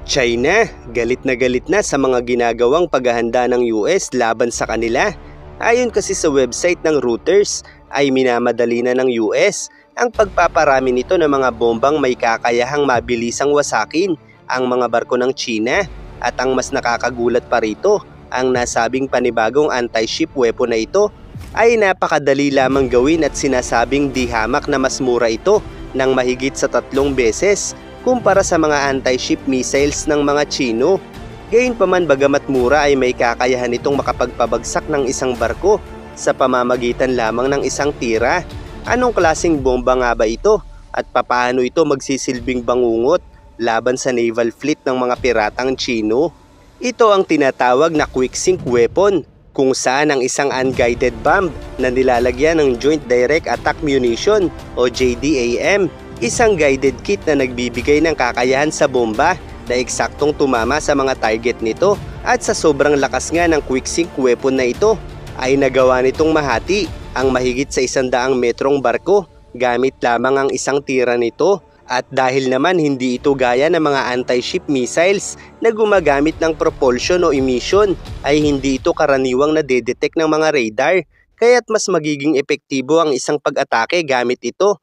China, galit na sa mga ginagawang paghahanda ng US laban sa kanila. Ayon kasi sa website ng Reuters, ay minamadali na ng US ang pagpaparami nito ng mga bombang may kakayahang mabilisang wasakin ang mga barko ng China. At ang mas nakakagulat pa rito, ang nasabing panibagong anti-ship weapon na ito ay napakadali lamang gawin at sinasabing di hamak na mas mura ito ng mahigit sa 3 beses kumpara sa mga anti-ship missiles ng mga Chino. Gayunpaman bagamat mura ay may kakayahan itong makapagpabagsak ng isang barko sa pamamagitan lamang ng isang tira. Anong klaseng bomba nga ba ito at papaano ito magsisilbing bangungot laban sa naval fleet ng mga piratang Chino? Ito ang tinatawag na quick sink weapon, kung saan ang isang unguided bomb na nilalagyan ng Joint Direct Attack Munition o JDAM, isang guided kit na nagbibigay ng kakayahan sa bomba na eksaktong tumama sa mga target nito. At sa sobrang lakas nga ng quick sink weapon na ito ay nagawa nitong mahati ang mahigit sa 100 metrong barko gamit lamang ang isang tira nito. At dahil naman hindi ito gaya ng mga anti-ship missiles na gumagamit ng propulsion o emission, ay hindi ito karaniwang nadedetect ng mga radar, kaya't mas magiging epektibo ang isang pag-atake gamit ito.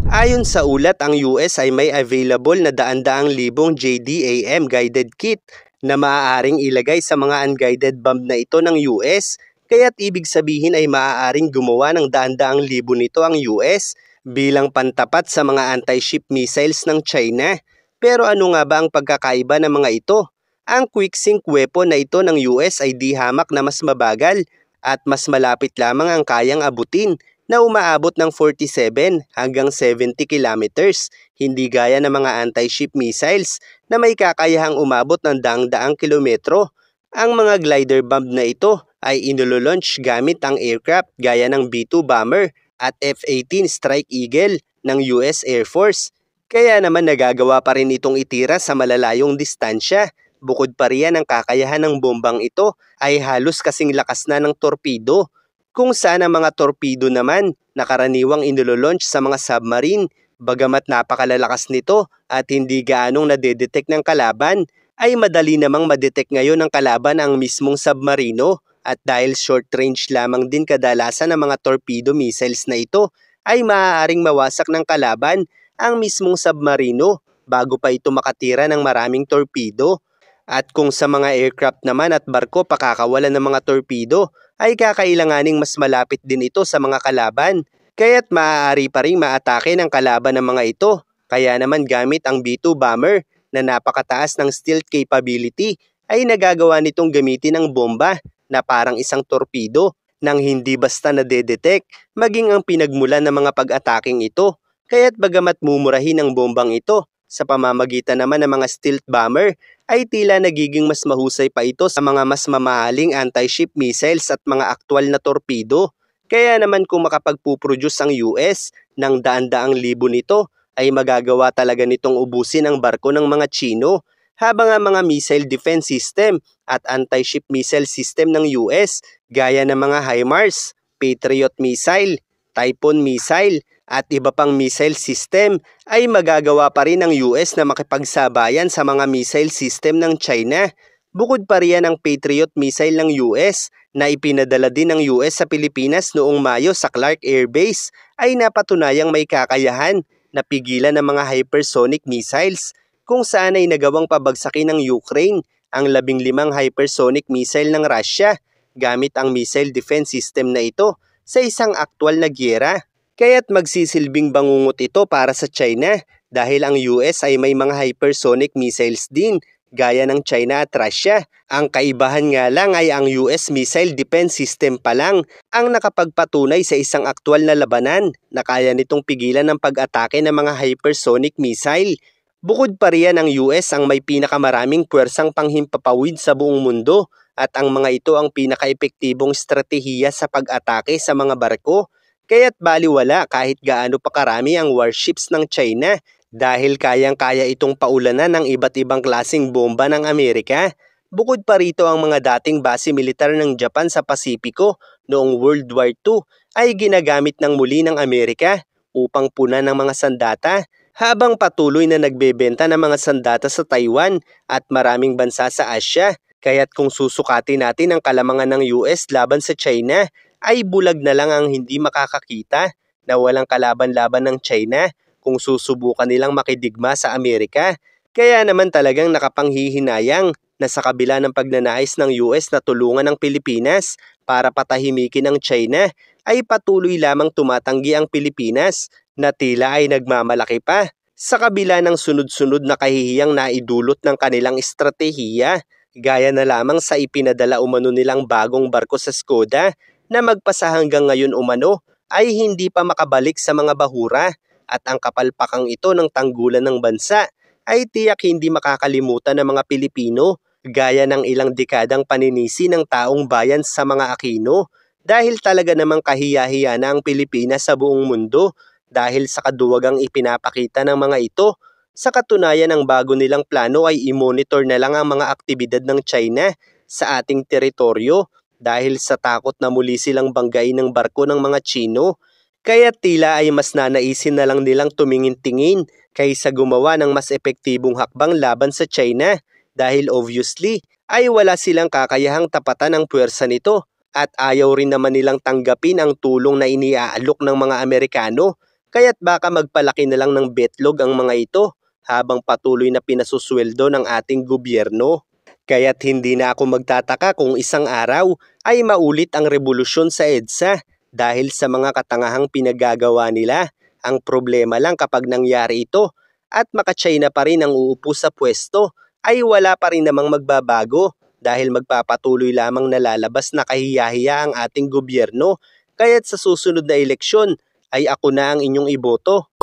Ayon sa ulat, ang US ay may available na daan-daang libong JDAM guided kit na maaaring ilagay sa mga unguided bomb na ito ng US, kaya't ibig sabihin ay maaaring gumawa ng daan-daang libo nito ang US bilang pantapat sa mga anti-ship missiles ng China. Pero ano nga ba ang pagkakaiba ng mga ito? Ang quick sink weapon na ito ng US ay di hamak na mas mabagal at mas malapit lamang ang kayang abutin na umaabot ng 47 hanggang 70 kilometers, hindi gaya ng mga anti-ship missiles na may kakayahang umabot ng daang-daang kilometro. Ang mga glider bomb na ito ay inilolaunch gamit ang aircraft gaya ng B-2 bomber at F-18 Strike Eagle ng US Air Force. Kaya naman nagagawa pa rin itong itira sa malalayong distansya. Bukod pa riyan ang kakayahan ng bombang ito ay halos kasing lakas na ng torpedo, kung saan ang mga torpedo naman na karaniwang inilolaunch sa mga submarine. Bagamat napakalalakas nito at hindi gaanong nadedetect ng kalaban, ay madali namang madetect ngayon ng kalaban ang mismong submarino. At dahil short range lamang din kadalasan ng mga torpedo missiles na ito, ay maaaring mawasak ng kalaban ang mismong submarino bago pa ito makatira ng maraming torpedo. At kung sa mga aircraft naman at barko pakakawalan ng mga torpedo, ay kakailanganing mas malapit din ito sa mga kalaban. Kaya't maaari pa ring maatake ng kalaban ng mga ito. Kaya naman gamit ang B-2 bomber na napakataas ng stealth capability, ay nagagawa nitong gamitin ang bomba na parang isang torpedo nang hindi basta nadedetect maging ang pinagmulan ng mga pag-ataking ito. Kaya't bagamat mumurahin ang bombang ito sa pamamagitan naman ng mga stealth bomber, ay tila nagiging mas mahusay pa ito sa mga mas mamahaling anti-ship missiles at mga aktwal na torpedo. Kaya naman kung makapagpuproduce ang US ng daan-daang libo nito, ay magagawa talaga nitong ubusin ang barko ng mga Chino. Habang ang mga missile defense system at anti-ship missile system ng US gaya ng mga HIMARS, Patriot missile, Typhoon missile at iba pang missile system ay magagawa pa rin ng US na makipagsabayan sa mga missile system ng China. Bukod pa riyan ang Patriot missile ng US na ipinadala din ng US sa Pilipinas noong Mayo sa Clark Air Base ay napatunayang may kakayahan na pigilan ng mga hypersonic missiles, kung saan ay nagawang pabagsakin ng Ukraine ang 15 hypersonic missile ng Russia gamit ang missile defense system na ito sa isang aktwal na gyera. Kaya't magsisilbing bangungot ito para sa China dahil ang US ay may mga hypersonic missiles din gaya ng China at Russia. Ang kaibahan nga lang ay ang US missile defense system pa lang ang nakapagpatunay sa isang aktwal na labanan na kaya nitong pigilan ang pag-atake ng mga hypersonic missile. Bukod pa riyan, ang US ang may pinakamaraming puwersang panghimpapawid sa buong mundo at ang mga ito ang pinaka-epektibong estratehiya sa pag-atake sa mga barko. Kaya't baliwala kahit gaano pa karami ang warships ng China dahil kayang-kaya itong paulanan ng iba't ibang klaseng bomba ng Amerika. Bukod pa rito, ang mga dating base militar ng Japan sa Pasipiko noong World War II ay ginagamit ng muli ng Amerika upang punan ng mga sandata habang patuloy na nagbebenta ng mga sandata sa Taiwan at maraming bansa sa Asya. Kaya't kung susukatin natin ang kalamangan ng US laban sa China, ay bulag na lang ang hindi makakakita na walang kalaban-laban ng China kung susubukan nilang makidigma sa Amerika. Kaya naman talagang nakapanghihinayang na sa kabila ng pagnanais ng US na tulungan ang Pilipinas para patahimikin ang China, ay patuloy lamang tumatanggi ang Pilipinas na tila ay nagmamalaki pa sa kabila ng sunod-sunod na kahihiyang naidulot ng kanilang estratehiya. Gaya na lamang sa ipinadala umano nilang bagong barko sa Skoda na magpasa hanggang ngayon umano ay hindi pa makabalik sa mga bahura, at ang kapalpakang ito ng tanggulan ng bansa ay tiyak hindi makakalimutan ng mga Pilipino, gaya ng ilang dekadang paninisi ng taong bayan sa mga Aquino, dahil talaga namang kahiya-hiya na ang Pilipinas sa buong mundo dahil sa kaduwagang ipinapakita ng mga ito. Sa katunayan, ang bago nilang plano ay i-monitor na lang ang mga aktibidad ng China sa ating teritoryo dahil sa takot na muli silang banggain ng barko ng mga Chino. Kaya tila ay mas nanaisin na lang nilang tumingin-tingin kaysa gumawa ng mas epektibong hakbang laban sa China, dahil obviously ay wala silang kakayahang tapatan ang puwersa nito, at ayaw rin naman nilang tanggapin ang tulong na iniaalok ng mga Amerikano. Kaya't baka magpalaki na lang ng betlog ang mga ito habang patuloy na pinasusweldo ng ating gobyerno. Kaya't hindi na ako magtataka kung isang araw ay maulit ang revolusyon sa EDSA dahil sa mga katangahang pinagagawa nila. Ang problema lang kapag nangyari ito at maka-China pa rin ang uupo sa pwesto, ay wala pa rin namang magbabago dahil magpapatuloy lamang na lalabas na kahiyahiya ang ating gobyerno. Kaya't sa susunod na eleksyon ay ako na ang inyong iboto.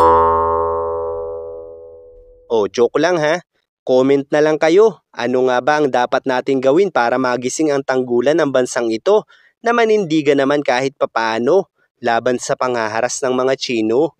O joke lang ha, comment na lang kayo. Ano nga ba ang dapat nating gawin para magising ang tanggulan ng bansang ito na manindigan naman kahit papaano laban sa panghaharas ng mga Chino?